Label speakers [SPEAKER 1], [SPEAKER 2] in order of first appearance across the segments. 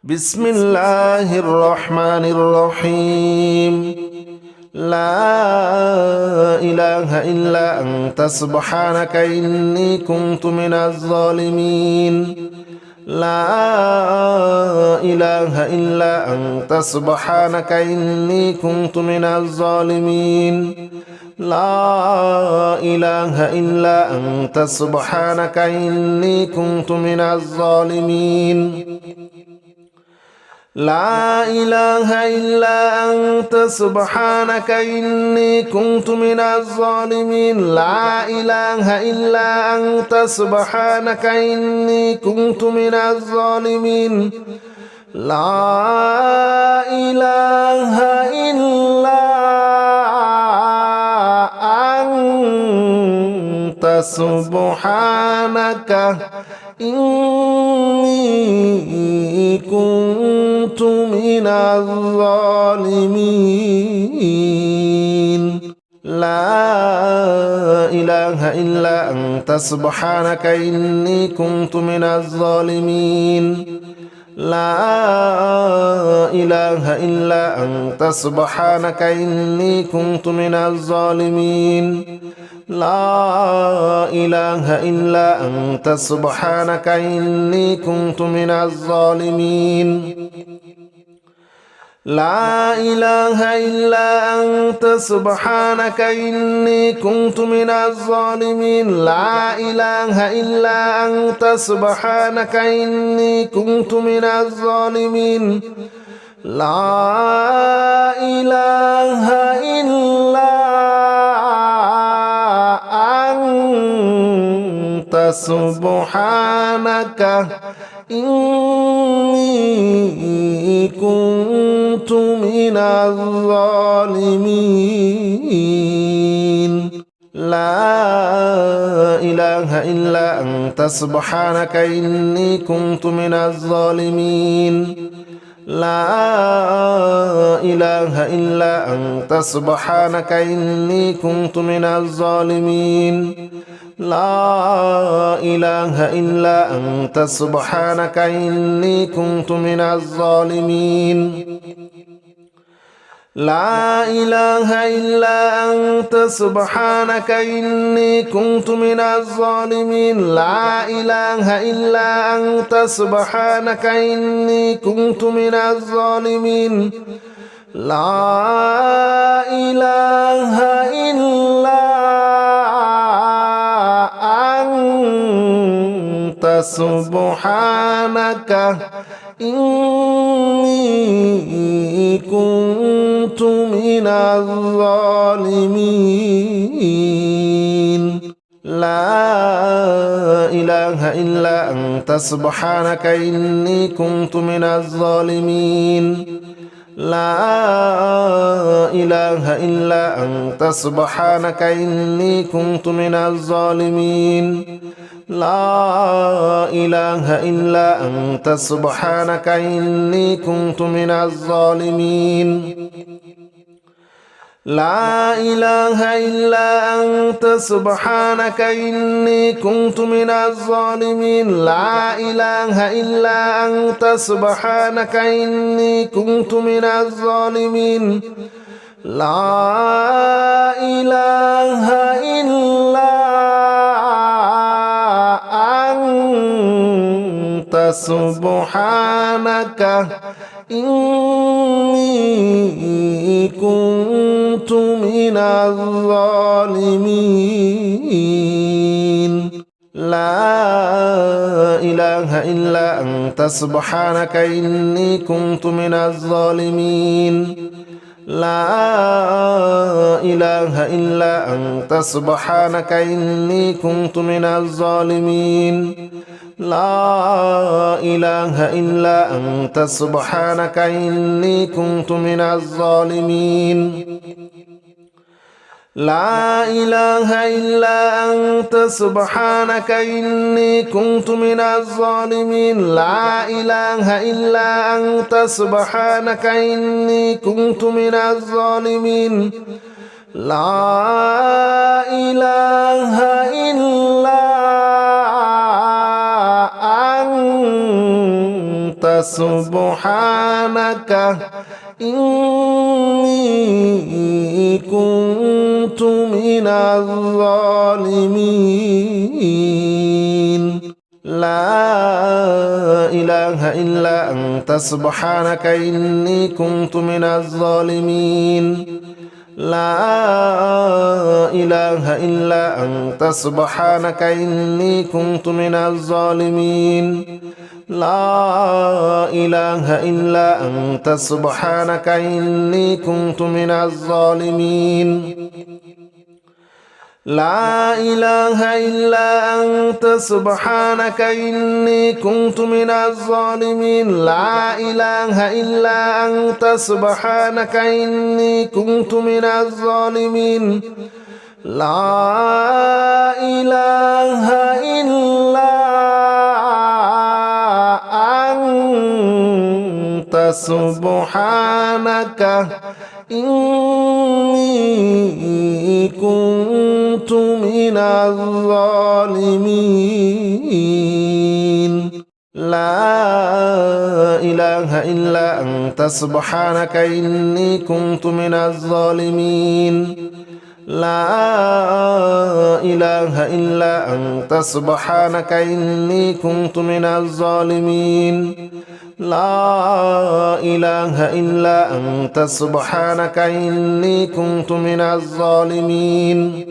[SPEAKER 1] بسم الله الرحمن الرحيم. لا إله إلا أنت سبحانك إني كنت من الظالمين. لا إله إلا أنت سبحانك إني كنت من الظالمين. لا إله إلا أنت سبحانك إني كنت من الظالمين. لا إله إلا أنت سبحانك إني كنت من الظالمين. لا إله إلا أنت سبحانك إني كنت من الظالمين. لا إله إلا أنت سبحانك إني كنت من الظالمين. لا إله إلا أنت سبحانك إني كنت من الظالمين. لا إله إلا أنت سبحانك إني كنت من الظالمين. لا إله إلا أنت سبحانك إني كنت من الظالمين. لا إله إلا أنت سبحانك إني كنت من الظالمين. لا إله إلا أنت سبحانك إني كنت من الظالمين. لا إله إلا أنت سبحانك إني كنت من الظالمين. لا إله إلا أنت سبحانك إني كنت من الظالمين. لا إله إلا أنت سبحانك إني كنت من الظالمين. لا إله إلا أنت سبحانك إني كنت من الظالمين. لا إله إلا أنت سبحانك إني كنت من الظالمين. لا إله إلا أنت سبحانك إني كنت من الظالمين. لا إله إلا أنت سبحانك إني كنت من الظالمين. لا إله إلا أنت سبحانك إني كنت من الظالمين. لا إله إلا أنت سبحانك إني كنت من الظالمين. لا إله إلا أنت سبحانك إني كنت من الظالمين. لا إله إلا أنت سبحانك إني كنت من الظالمين. لا إله إلا أنت سبحانك إني كنت من الظالمين. لا إله إلا أنت سبحانك إني كنت من الظالمين. لا إله إلا أنت سبحانك إني كنت من الظالمين. لا إله إلا أنت سبحانك إني كنت من الظالمين. لا إله إلا أنت سبحانك إني كنت من الظالمين. لا إله إلا أنت سبحانك إني كنت من الظالمين. لا إله إلا أنت سبحانك إني كنت من الظالمين. لا إله إلا سبحانك إني كنت من الظالمين لا إله إلا أنت سبحانك إني كنت من الظالمين لا إله إلا أنت سبحانك إني كنت من الظالمين لا إله إلا أنت سبحانك إني كنت من الظالمين لا إله إلا أنت سبحانك إني كنت من الظالمين لا إله إلا أنت سبحانك إني كنت من الظالمين لا إله إلا أنت سبحانك إني كنت من الظالمين لا إله إلا أنت سبحانك إني كنت من الظالمين لا إله إلا أنت سبحانك إني كنت من الظالمين لا إله إلا أنت سبحانك إني كنت من الظالمين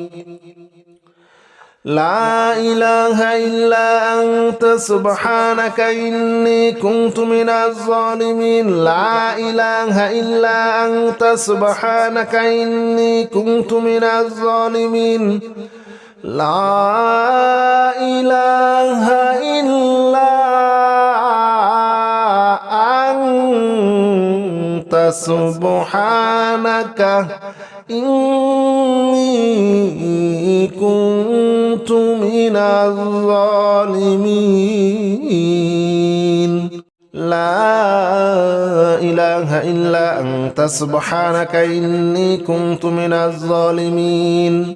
[SPEAKER 1] لا إله إلا أنت سبحانك إني كنت من الظالمين لا إله إلا أنت سبحانك إني كنت من الظالمين لا إله إلا أنت سبحانك إني كنت من الظالمين لا إله إلا أنت سبحانك إني كنت من الظالمين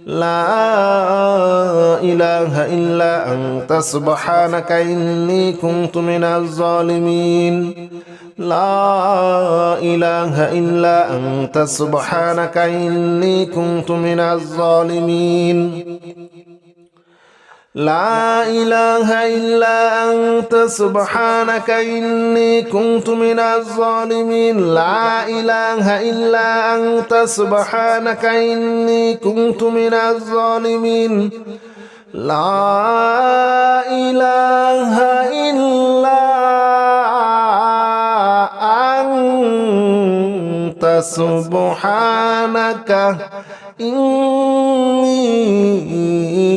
[SPEAKER 1] لا إله إلا أنت سبحانك إني كنت من الظالمين لا إله إلا أنت سبحانك إني كنت من الظالمين لا إله إلا أنت سبحانك إني كنت من الظالمين لا إله إلا أنت سبحانك إني كنت من الظالمين لا إله إلا أنت سبحانك إني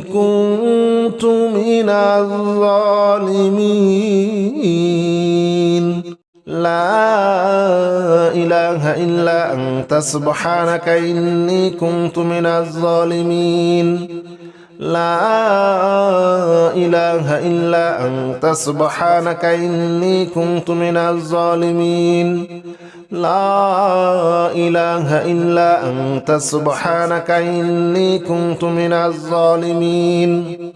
[SPEAKER 1] كنت من الظالمين لا إله إلا أنت سبحانك إني كنت من الظالمين لا إله إلا أنت سبحانك إني كنت من الظالمين لا إله إلا أنت سبحانك إني كنت من الظالمين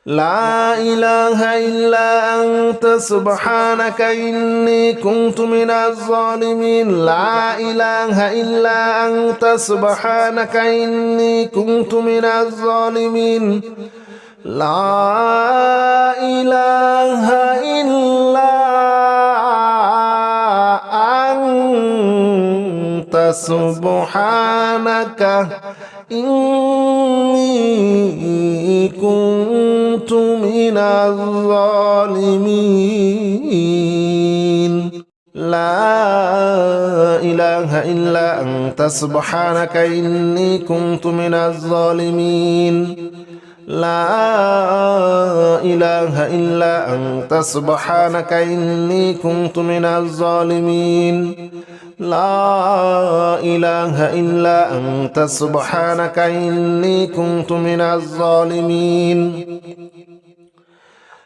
[SPEAKER 1] لا إله إلا أنت سبحانك إني كنت من الظالمين لا إله إلا أنت سبحانك إني كنت من الظالمين لا إله إلا أنت سبحانك إني كنت من الظالمين لا إله إلا أنت سبحانك إني كنت من الظالمين لا إله إلا أنت سبحانك إني كنت من الظالمين لا إله إلا أنت سبحانك إني كنت من الظالمين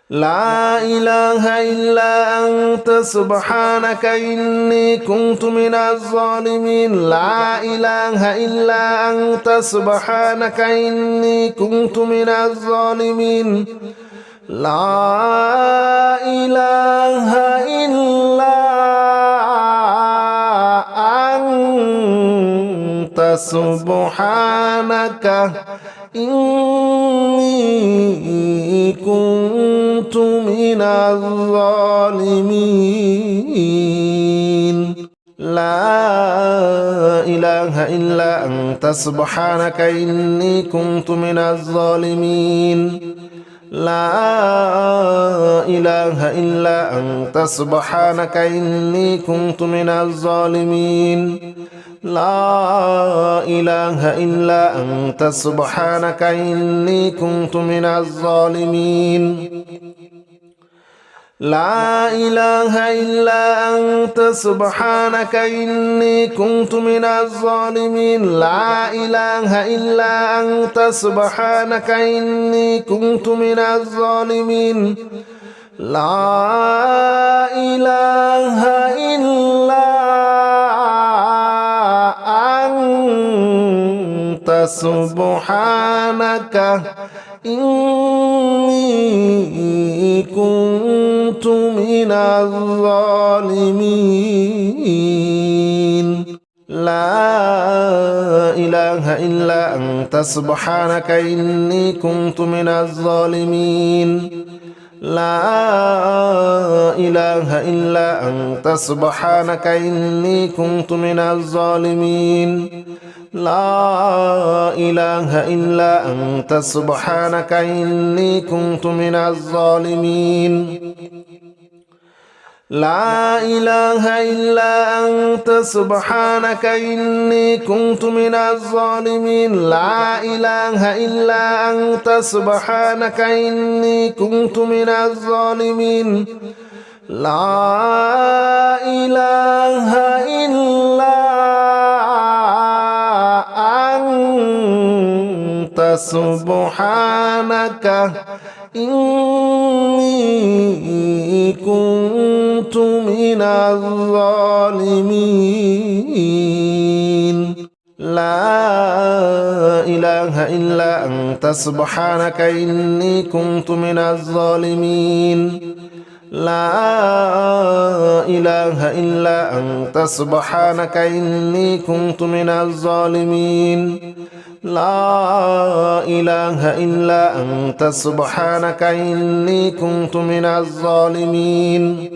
[SPEAKER 1] لا إله إلا أنت سبحانك إني كنت من الظالمين لا إله إلا أنت سبحانك إني كنت من الظالمين لا إله إلا أنت سبحانك إني كنت من الظالمين لا إله إلا أنت سبحانك إني كنت من الظالمين لا إله إلا أنت سبحانك إني كنت من الظالمين لا إله إلا أنت سبحانك إني كنت من الظالمين لا إله إلا أنت سبحانك إني كنت من الظالمين لا إله إلا أنت سبحانك إني كنت من الظالمين لا إله إلا أنت سبحانك إني كنت من الظالمين لا إله إلا أنت سبحانك إني كنت من الظالمين لا إله إلا أنت سبحانك إني كنت من الظالمين لا إله إلا أنت سبحانك إني كنت من الظالمين لا إله إلا أنت سبحانك إني كنت من الظالمين لا إله إلا أنت سبحانك إني كنت من الظالمين لا إله إلا أنت سبحانك إني كنت من الظالمين لا إله إلا أنت سبحانك إني كنت من الظالمين لا إله إلا أنت سبحانك إني كنت من الظالمين لا إله إلا أنت سبحانك إني كنت من الظالمين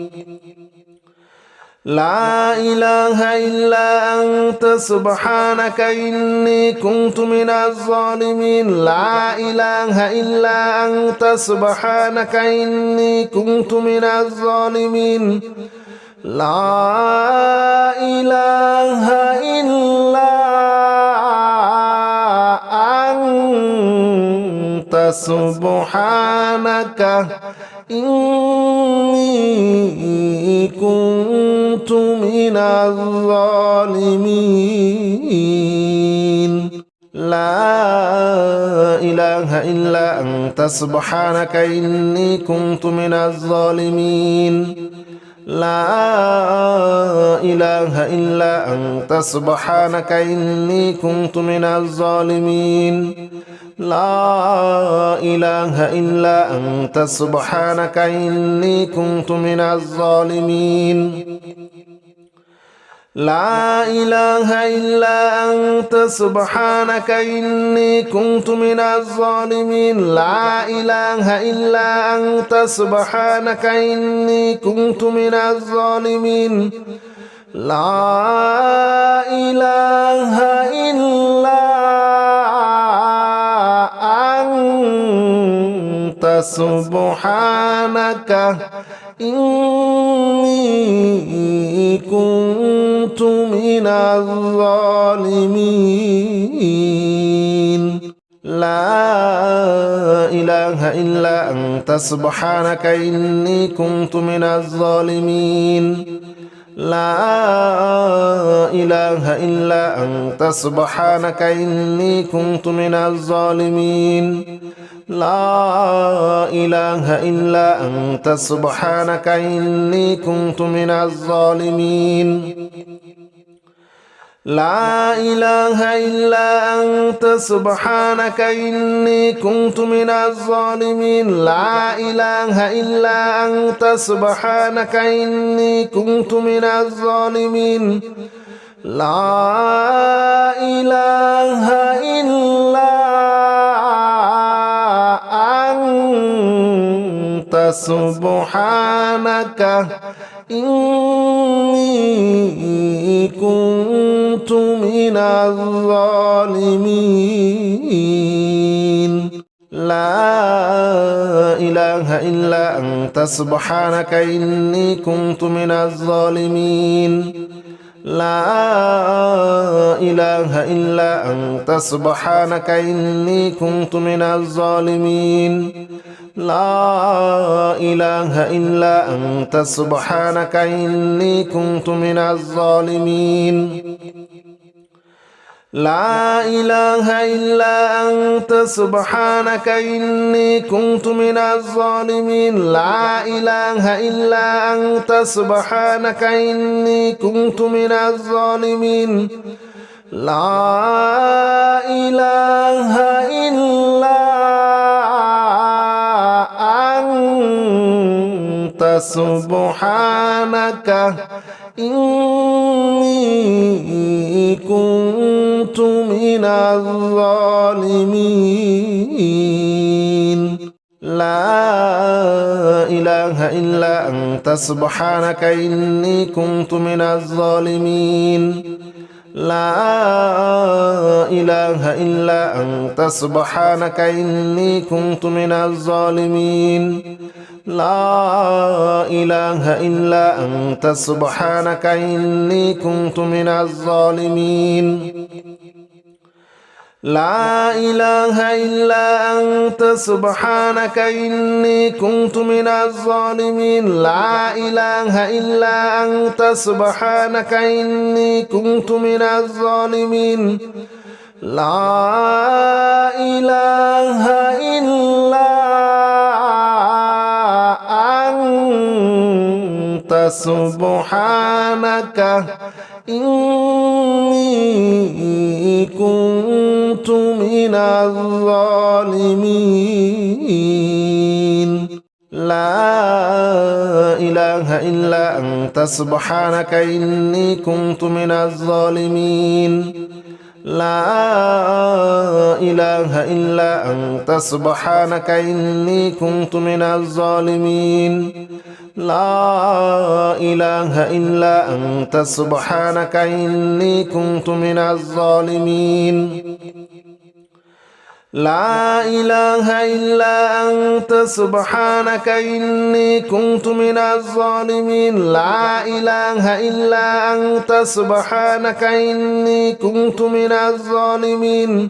[SPEAKER 1] لا إله إلا أنت سبحانك إني كنت من الظالمين لا إله إلا أنت سبحانك إني كنت من الظالمين لا إله إلا أنت سبحانك إني كنت من الظالمين لا إله إلا أنت سبحانك إني كنت من الظالمين لا إله إلا أنت سبحانك إني كنت من الظالمين لا إله إلا أنت سبحانك إني كنت من الظالمين لا إله إلا أنت سبحانك إني كنت من الظالمين لا إله إلا أنت سبحانك إني كنت من الظالمين لا إله إلا أنت سبحانك إني كنت من الظالمين لا إله إلا أنت سبحانك إني كنت من الظالمين لا إله إلا أنت سبحانك إني كنت من الظالمين لا إله إلا أنت سبحانك إني كنت من الظالمين لا إله إلا أنت سبحانك إني كنت من الظالمين لا إله إلا أنت سبحانك إني كنت من الظالمين لا إله إلا أنت سبحانك إني كنت من الظالمين لا إله إلا أنت سبحانك إني كنت من الظالمين لا إله إلا أنت سبحانك إني كنت من الظالمين لا إله إلا أنت سبحانك إني كنت من الظالمين لا إله إلا أنت سبحانك إني كنت من الظالمين لا إله إلا أنت سبحانك إني كنت من الظالمين لا إله إلا أنت سبحانك إني كنت من الظالمين لا إله إلا أنت سبحانك إني كنت من الظالمين لا إله إلا أنت سبحانك إني كنت من الظالمين لا إله إلا أنت سبحانك إني كنت من الظالمين لا إله إلا أنت سبحانك إني كنت من الظالمين لا إله إلا أنت سبحانك إني كنت من الظالمين لا إله إلا أنت سبحانك إني كنت من الظالمين لا إله إلا أنت سبحانك إني كنت من الظالمين لا إله إلا أنت سبحانك إني كنت من الظالمين لا إله إلا أنت سبحانك إني كنت من الظالمين لا إله إلا أنت سبحانك إني كنت من الظالمين لا إله إلا أنت سبحانك إني كنت من الظالمين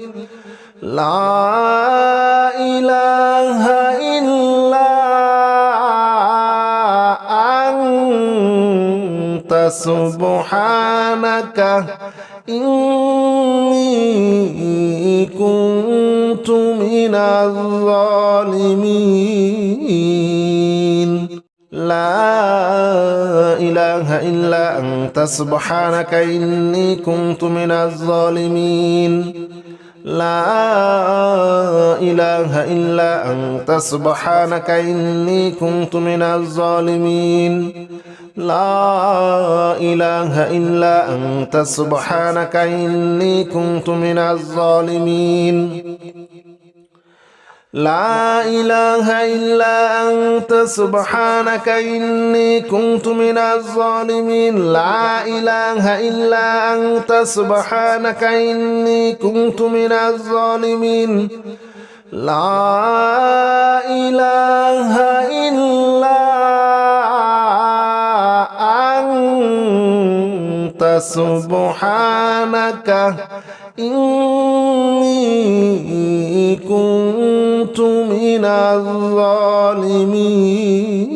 [SPEAKER 1] لا إله إلا أنت سبحانك إني كنت من الظالمين لا إله إلا أنت سبحانك إني كنت من الظالمين لا إله إلا أنت سبحانك إني كنت من الظالمين لا إله إلا أنت سبحانك إني كنت من الظالمين لا إله إلا أنت سبحانك إني كنت من الظالمين لا إله إلا أنت سبحانك إني كنت من الظالمين لا إله إلا أنت سبحانك إني كنت من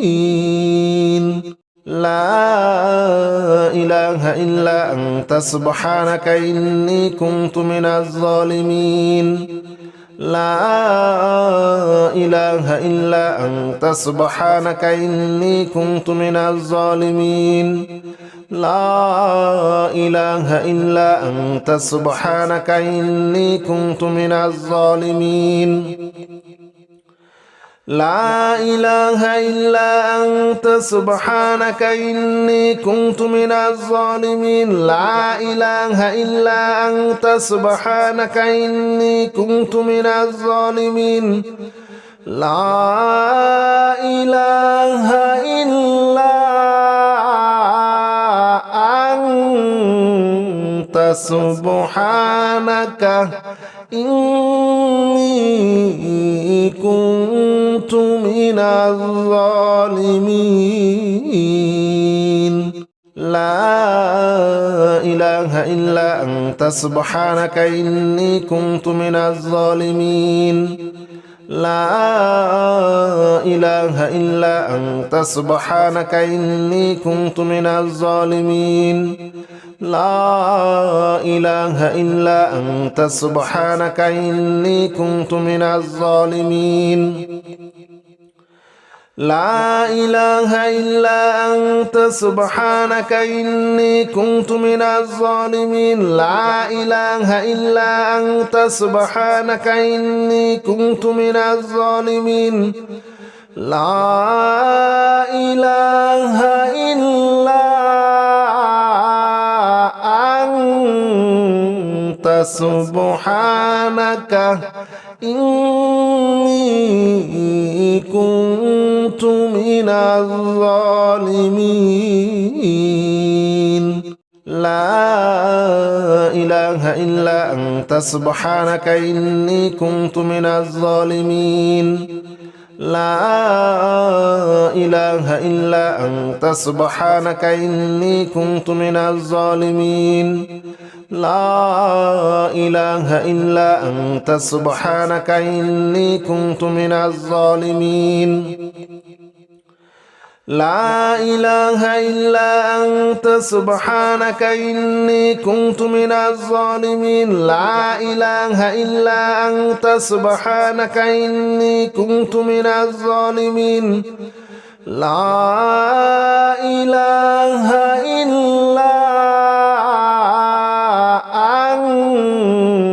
[SPEAKER 1] الظالمين لا إله إلا أنت سبحانك إني كنت من الظالمين لا إله إلا أنت سبحانك إني كنت من الظالمين لا إله إلا أنت سبحانك إني كنت من الظالمين لا إله إلا أنت سبحانك إني كنت من الظالمين لا إله إلا أنت سبحانك إني كنت من الظالمين لا إله إلا أنت سبحانك إني كنت من الظالمين لا إله إلا أنت سبحانك إني كنت من الظالمين لا إله إلا أنت سبحانك إني كنت من الظالمين لا إله إلا أنت سبحانك إني كنت من الظالمين لا إله إلا أنت سبحانك إني كنت من الظالمين لا إله إلا أنت سبحانك إني كنت من الظالمين لا إله إلا أنت سبحانك إني كنت من الظالمين لا إله إلا أنت سبحانك إني كنت من الظالمين لا إله إلا أنت سبحانك إني كنت من الظالمين لا إله إلا أنت سبحانك إني كنت من الظالمين لا إله إلا أنت سبحانك إني كنت من الظالمين لا إله إلا أنت سبحانك إني كنت من الظالمين لا إله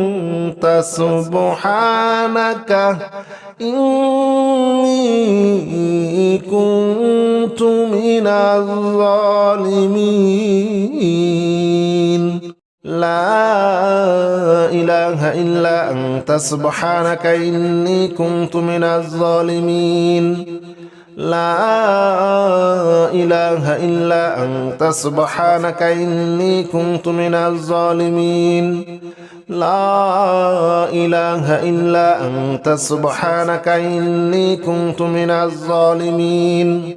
[SPEAKER 1] إلا أنت سبحانك إني كنت من الظالمين لا إله إلا أنت سبحانك إني كنت من الظالمين لا إله إلا أنت سبحانك إني كنت من الظالمين لا إله إلا أنت سبحانك إني كنت من الظالمين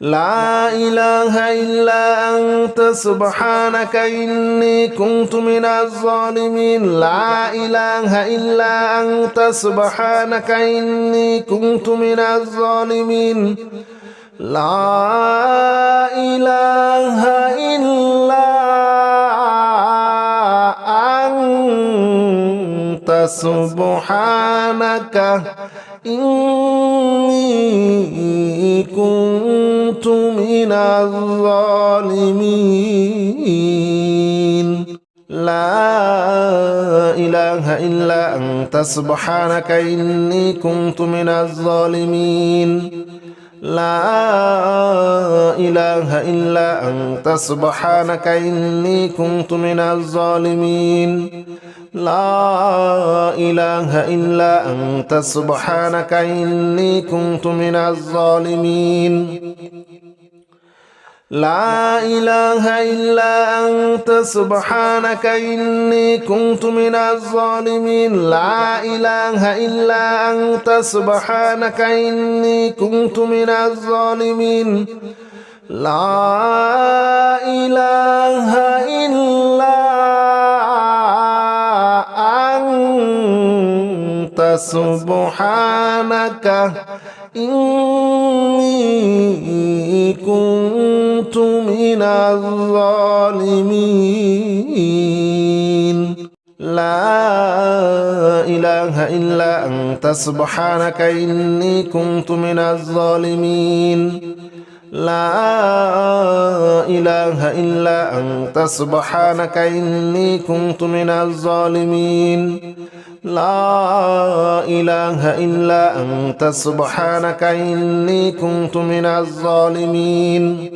[SPEAKER 1] لا إله إلا أنت سبحانك إني كنت من الظالمين لا إله إلا أنت سبحانك إني كنت من الظالمين لا إله إلا أنت سبحانك إني كنت من الظالمين لا إله إلا أنت سبحانك إني كنت من الظالمين لا إله إلا أنت سبحانك إني كنت من الظالمين لا إله إلا أنت سبحانك إني كنت من الظالمين لا إله إلا أنت سبحانك إني كنت من الظالمين لا إله إلا أنت سبحانك إني كنت من الظالمين لا إله إلا أنت سبحانك إني كنت من الظالمين لا إله إلا أنت سبحانك إني كنت من الظالمين لا إله إلا أنت سبحانك إني كنت من الظالمين لا إله إلا أنت سبحانك إني كنت من الظالمين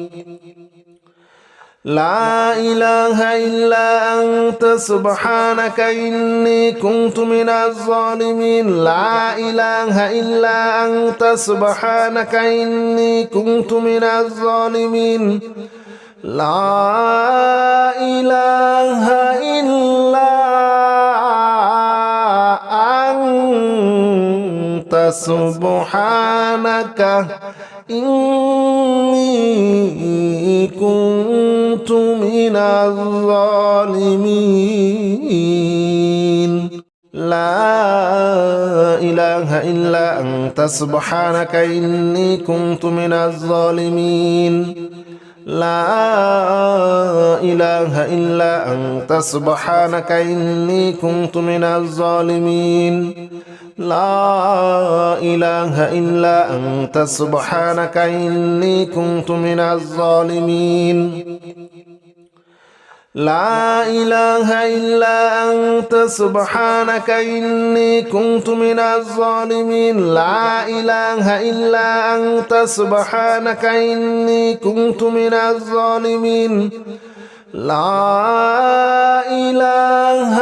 [SPEAKER 1] لا إله إلا أنت سبحانك إني كنت من الظالمين لا إله إلا أنت سبحانك إني كنت من الظالمين لا إله إلا أنت سبحانك إني كنت من الظالمين لا إله إلا أنت سبحانك إني كنت من الظالمين لا إله إلا أنت سبحانك إني كنت من الظالمين لا إله إلا أنت سبحانك إني كنت من الظالمين لا إله إلا أنت سبحانك إني كنت من الظالمين لا إله إلا أنت سبحانك إني كنت من الظالمين لا إله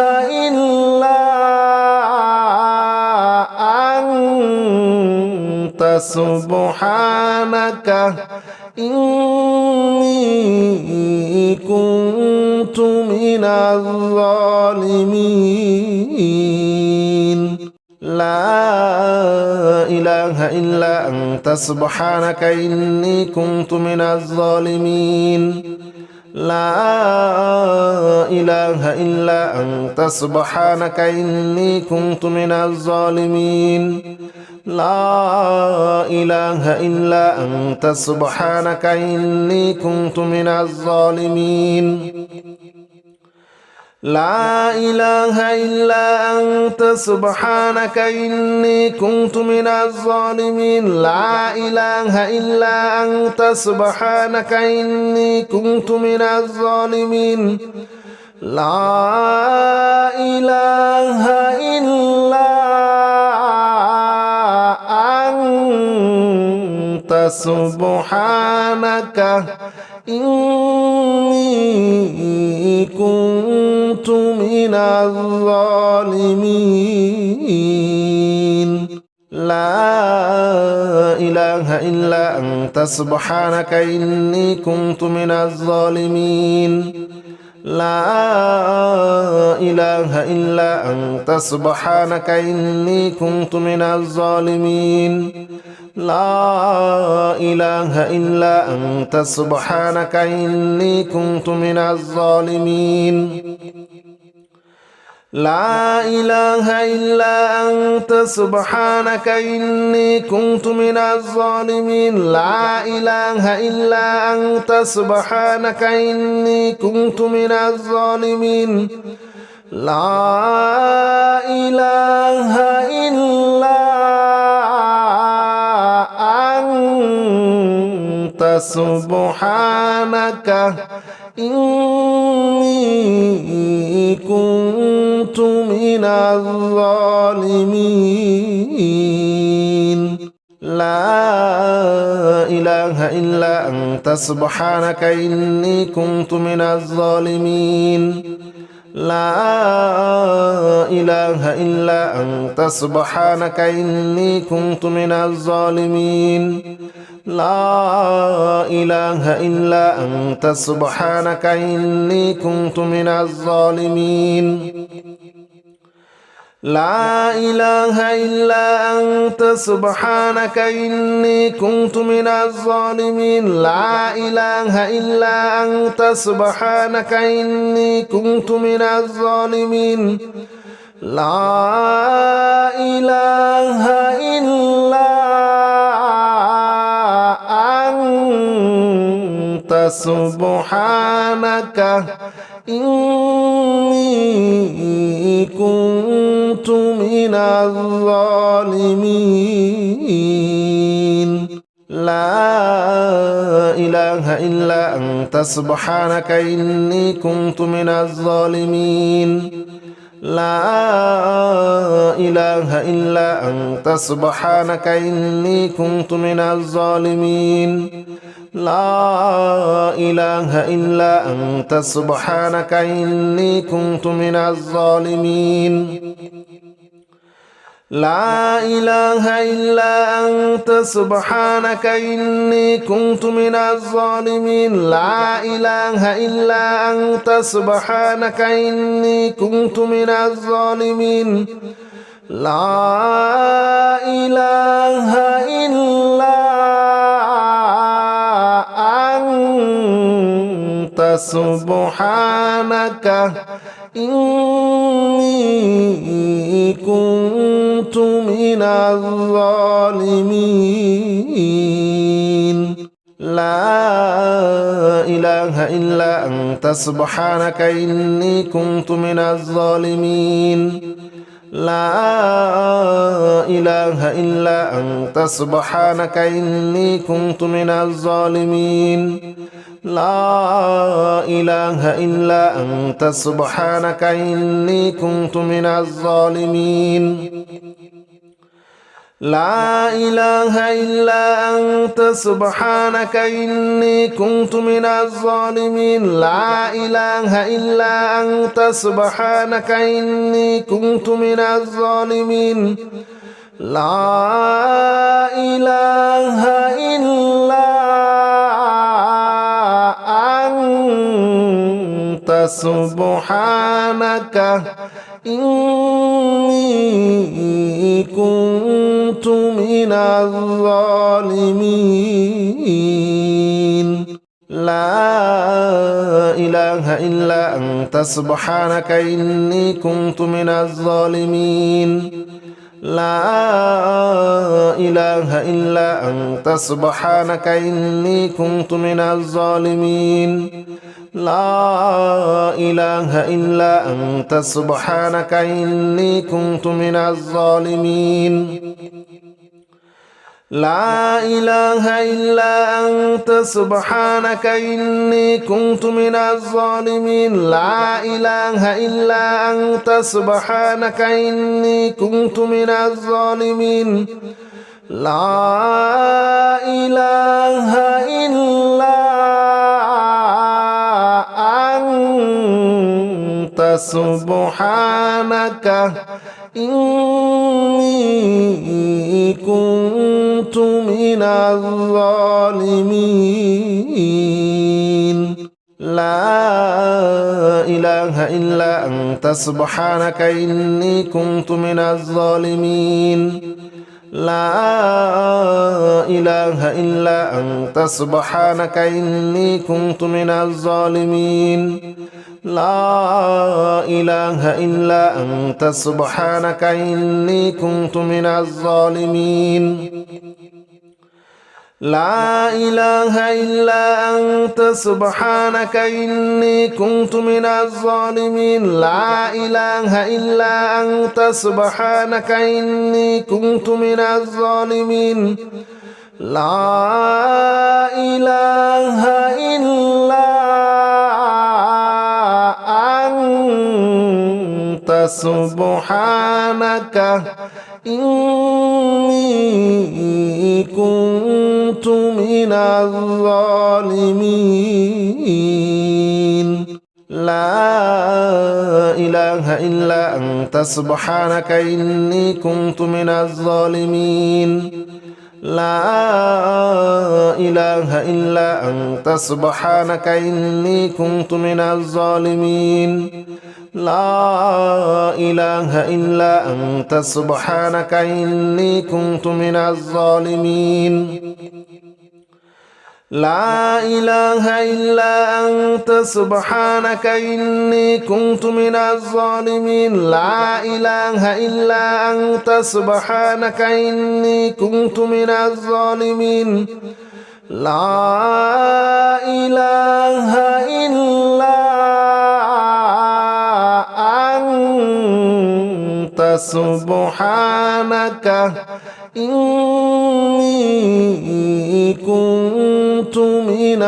[SPEAKER 1] إلا أنت سبحانك إني كنت من الظالمين لا إله إلا أنت سبحانك إني كنت من الظالمين لا إله إلا أنت سبحانك إني كنت من الظالمين لا إله إلا أنت سبحانك إني كنت من الظالمين لا إله إلا أنت سبحانك إني كنت من الظالمين لا إله إلا أنت سبحانك إني كنت من الظالمين لا إله إلا أنت سبحانك إني كنت من الظالمين لا إله إلا أنت سبحانك إني كنت من الظالمين لا إله إلا أنت سبحانك إني كنت من الظالمين لا إله إلا أنت سبحانك إني كنت من الظالمين لا إله إلا أنت سبحانك إني كنت من الظالمين لا إله إلا أنت سبحانك إني كنت من الظالمين لا إله إلا أنت سبحانك إني كنت من الظالمين لا إله إلا أنت سبحانك إني كنت من الظالمين لا إله إلا أنت سبحانك إني كنت من الظالمين لا إله إلا أنت سبحانك إني كنت من الظالمين لا إله إلا أنت سبحانك إني كنت من الظالمين لا إله إلا أنت سبحانك إني كنت من الظالمين لا إله إلا أنت سبحانك إني كنت من الظالمين لا إله إلا أنت سبحانك إني كنت من الظالمين لا إله إلا أنت سبحانك إني كنت من الظالمين لا إله إلا أنت سبحانك إني كنت من الظالمين لا إله إلا أنت سبحانك إني كنت من الظالمين لا إله إلا أنت سبحانك إني كنت من الظالمين لا إله إلا أنت سبحانك إني كنت من الظالمين لا إله إلا أنت سبحانك إني كنت من الظالمين لا إله إلا أنت سبحانك إني كنت من الظالمين لا إله إلا أنت سبحانك إني كنت من الظالمين لا إله إلا أنت سبحانك إني كنت من الظالمين لا إله إلا أنت سبحانك إني كنت من الظالمين لا إله إلا أنت سبحانك إني كنت من الظالمين لا إله إلا أنت سبحانك إني كنت من الظالمين لا إله إلا أنت سبحانك إني كنت من الظالمين لا إله إلا أنت سبحانك إني كنت من الظالمين لا إله إلا أنت سبحانك إني كنت من الظالمين لا إله إلا أنت سبحانك إني كنت من الظالمين لا إله إلا أنت سبحانك إني كنت من الظالمين لا إله إلا أنت سبحانك إني كنت من الظالمين لا إله إلا أنت سبحانك إني كنت من الظالمين لا إله إلا أنت سبحانك إني كنت من الظالمين لا إله إلا أنت سبحانك إني كنت من الظالمين لا إله إلا أنت سبحانك إني كنت من الظالمين لا إله إلا أنت سبحانك إني كنت من الظالمين لا إله إلا أنت سبحانك إني كنت من الظالمين لا إله إلا أنت سبحانك إني كنت من الظالمين لا إله إلا أنت سبحانك إني كنت من الظالمين لا إله إلا أنت سبحانك إني كنت من الظالمين لا إله إلا أنت سبحانك إني كنت من الظالمين لا إله إلا أنت سبحانك إني كنت من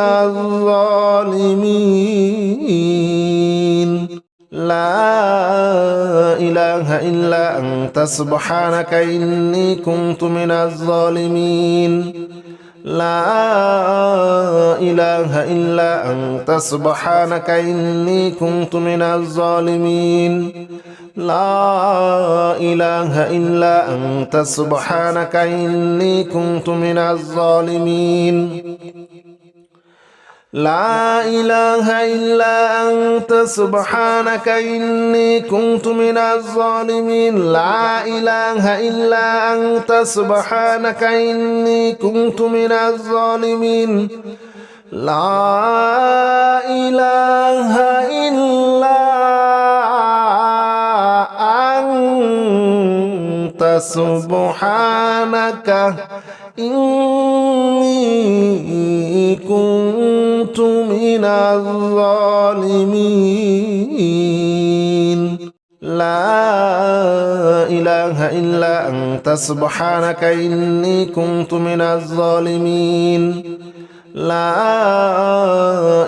[SPEAKER 1] الظالمين لا إله إلا أنت سبحانك إني كنت من الظالمين لا إله إلا أنت سبحانك إني كنت من الظالمين لا إله إلا أنت سبحانك إني كنت من الظالمين لا إله إلا أنت سبحانك إني كنت من الظالمين لا إله إلا أنت سبحانك إني كنت من الظالمين لا إله إلا أنت سبحانك إني كنت من الظالمين لا إله إلا أنت سبحانك إني كنت من الظالمين لا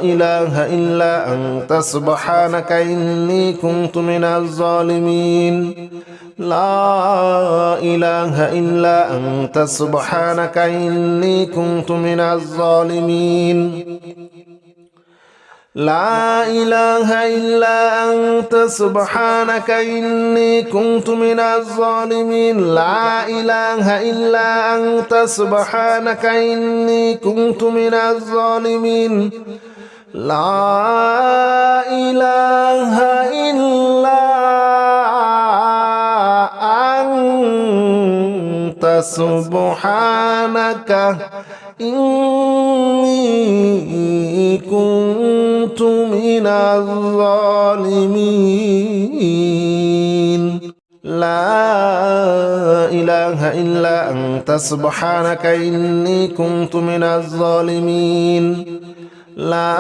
[SPEAKER 1] إله إلا أنت سبحانك إني كنت من الظالمين لا إله إلا أنت سبحانك إني كنت من الظالمين لا إله إلا أنت سبحانك إني كنت من الظالمين لا إله إلا أنت سبحانك إني كنت من الظالمين لا إله إلا أنت سبحانك إني كنت من الظالمين لا إله إلا أنت سبحانك إني كنت من الظالمين لا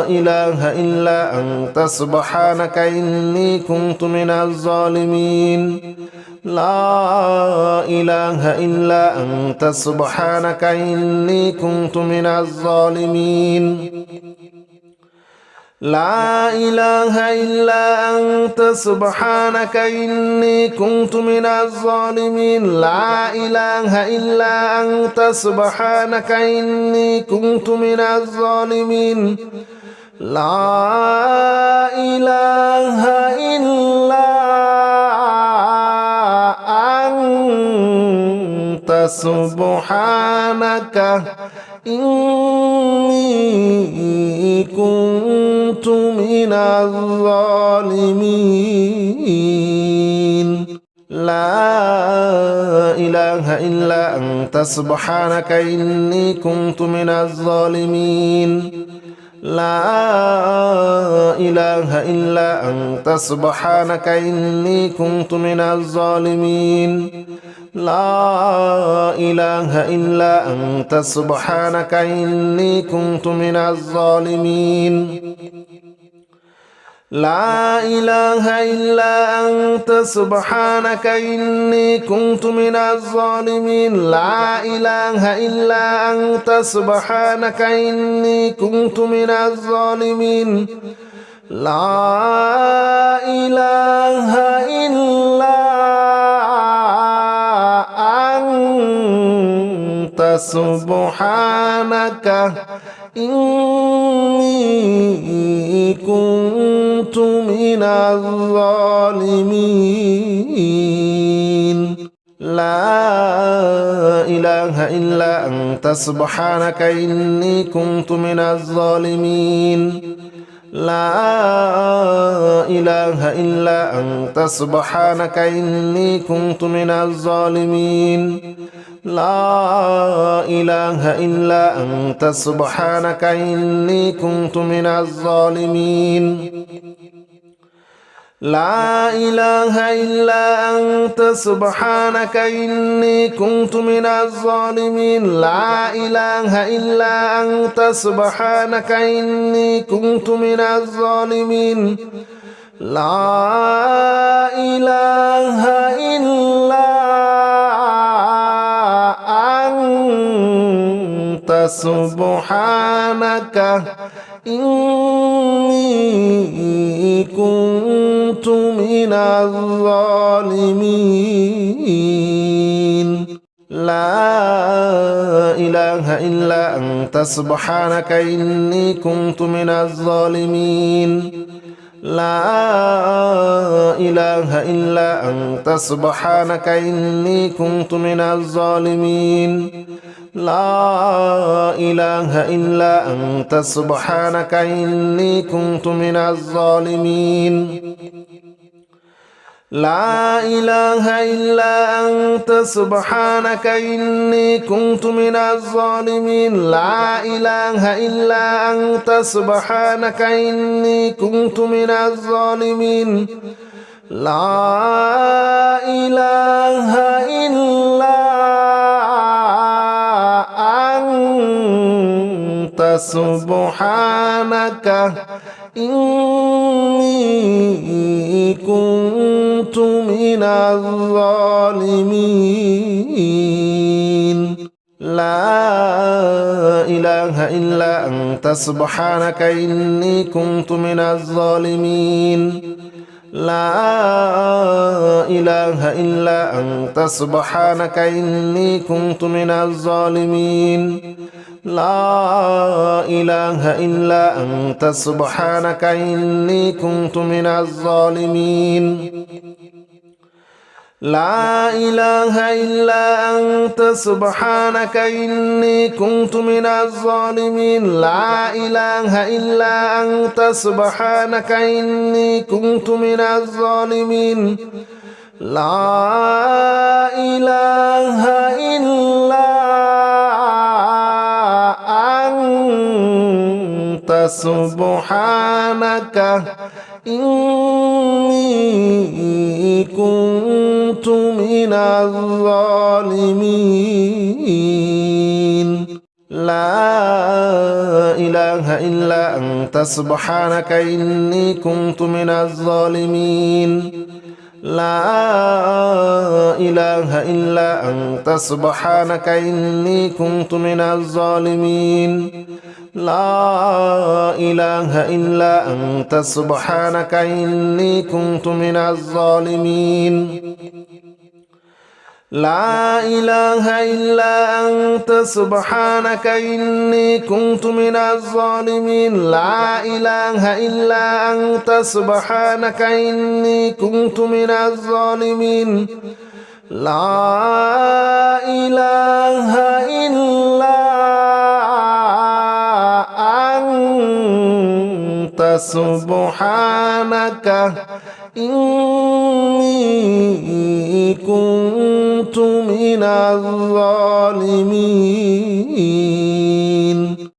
[SPEAKER 1] إله إلا أنت سبحانك إني كنت من الظالمين لا إله إلا أنت سبحانك إني كنت من الظالمين لا إله إلا أنت سبحانك إني كنت من الظالمين لا إله إلا أنت سبحانك إني كنت من الظالمين لا إله إلا أنت سبحانك إني كنت من الظالمين لا إله إلا أنت سبحانك إني كنت من الظالمين لا إله إلا أنت سبحانك إني كنت من الظالمين لا إله إلا أنت سبحانك إني كنت من الظالمين لا إله إلا أنت سبحانك إني كنت من الظالمين لا إله إلا أنت سبحانك إني كنت من الظالمين لا إله إلا أنت سبحانك إني كنت من الظالمين لا إله إلا أنت سبحانك إني كنت من الظالمين لا إله إلا أنت سبحانك إني كنت من الظالمين لا إله إلا أنت سبحانك إني كنت من الظالمين لا إله إلا أنت سبحانك إني كنت من الظالمين لا إله إلا أنت سبحانك إني كنت من الظالمين لا إله إلا أنت سبحانك إني كنت من الظالمين لا إله إلا أنت سبحانك إني كنت من الظالمين لا إله إلا أنت سبحانك إني كنت من الظالمين لا إله إلا أنت سبحانك إني كنت من الظالمين لا إله إلا أنت سبحانك إني كنت من الظالمين لا إله إلا أنت سبحانك إني كنت من الظالمين لا إله إلا أنت سبحانك إني كنت من الظالمين لا إله إلا أنت سبحانك إني كنت من الظالمين لا إله إلا أنت سبحانك إني كنت من الظالمين لا إله إلا أنت سبحانك إني كنت من الظالمين لا إله إلا أنت سبحانك إني كنت من الظالمين لا إله إلا أنت سبحانك إني كنت من الظالمين لا إله إلا أنت سبحانك إني كنت من الظالمين لا إله إلا أنت سبحانك إني كنت من الظالمين لا إله إلا أنت سبحانك إني كنت من الظالمين لا إله إلا أنت سبحانك إني كنت من الظالمين لا إله إلا أنت سبحانك إني كنت من الظالمين لا إله إلا أنت سبحانك إني كنت من الظالمين لا إله إلا أنت سبحانك إني كنت من الظالمين.